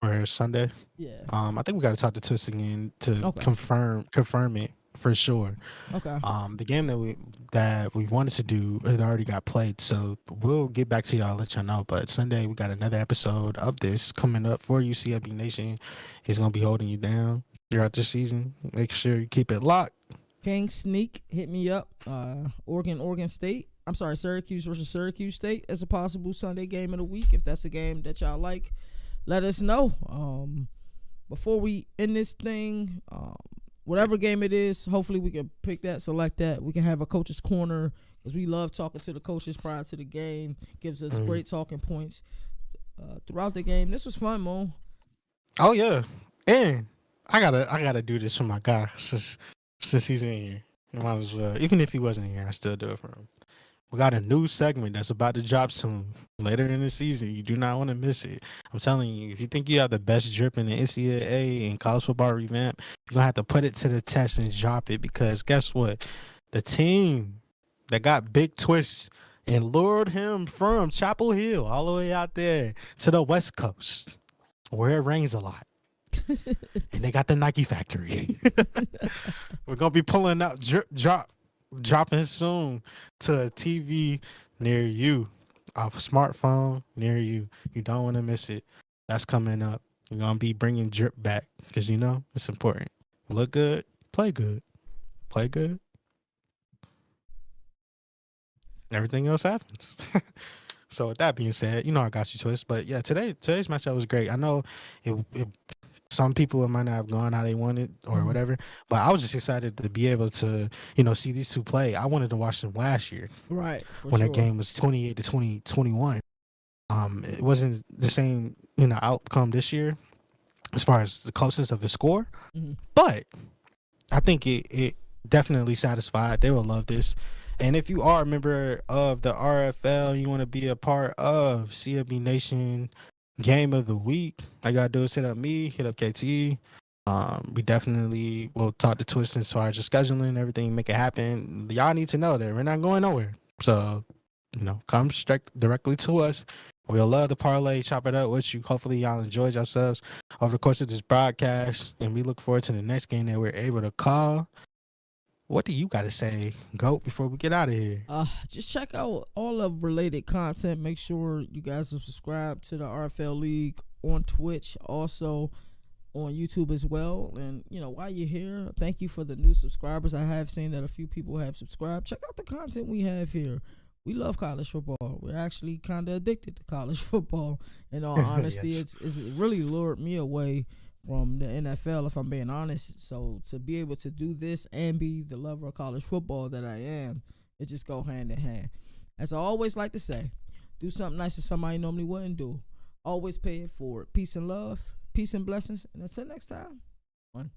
For Sunday. Yeah. I think we got to talk to Twist again to Okay. confirm it for sure. Okay. The game that we wanted to do, it already got played, so we'll get back to y'all, let y'all know. But Sunday we got another episode of this coming up for you. CFB Nation is gonna be holding you down throughout the season. Make sure you keep it locked. King Sneak hit me up. Oregon State. I'm sorry, Syracuse versus Syracuse State as a possible Sunday game of the week. If that's a game that y'all like, let us know. Before we end this thing, whatever game it is, hopefully we can pick that, select that. We can have a coach's corner because we love talking to the coaches prior to the game. Gives us great talking points throughout the game. This was fun, Mo. Oh yeah, and I gotta do this for my guy since he's in here. Might as well, even if he wasn't here, I still do it for him. We got a new segment that's about to drop soon later in the season. You do not want to miss it. I'm telling you, if you think you have the best drip in the NCAA and college football revamp, you're gonna have to put it to the test and drop it because guess what? The team that got big twists and lured him from Chapel Hill all the way out there to the West Coast where it rains a lot. And they got the Nike factory. We're gonna be pulling out dropping soon to a TV near you, off a smartphone near you. You don't want to miss it. That's coming up. We're gonna be bringing drip back because you know it's important. Look good, play good, play good. Everything else happens. So with that being said, I got you, Twist. But yeah, today's matchup was great. I know it some people it might not have gone how they wanted or Mhm. whatever, but I was just excited to be able to, see these two play. I wanted to watch them last year Right, for when that sure. game was 28 to 21. It wasn't the same, outcome this year as far as the closeness of the score, Mhm. but I think it definitely satisfied. They will love this. And if you are a member of the RFL, you want to be a part of CLB Nation Game of the Week, all you gotta do is hit up me, hit up KT. We definitely will talk to Twist as far as the scheduling and everything, make it happen. Y'all need to know that we're not going nowhere. So, come straight directly to us. We'll love the parlay, chop it up with you. Hopefully, y'all enjoyed yourselves over the course of this broadcast, and we look forward to the next game that we're able to call. What do you got to say, Goat, before we get out of here? Just check out all of related content. Make sure you guys are subscribed to the RFL League on Twitch, also on YouTube as well. And while you're here, thank you for the new subscribers. I have seen that a few people have subscribed. Check out the content we have here. We love college football. We're actually kind of addicted to college football. In all honesty, Yes. it's really lured me away from the NFL, if I'm being honest. So to be able to do this and be the lover of college football that I am, it just go hand in hand. As I always like to say, do something nice for somebody you normally wouldn't do. Always pay it forward. Peace and love. Peace and blessings. And until next time, one.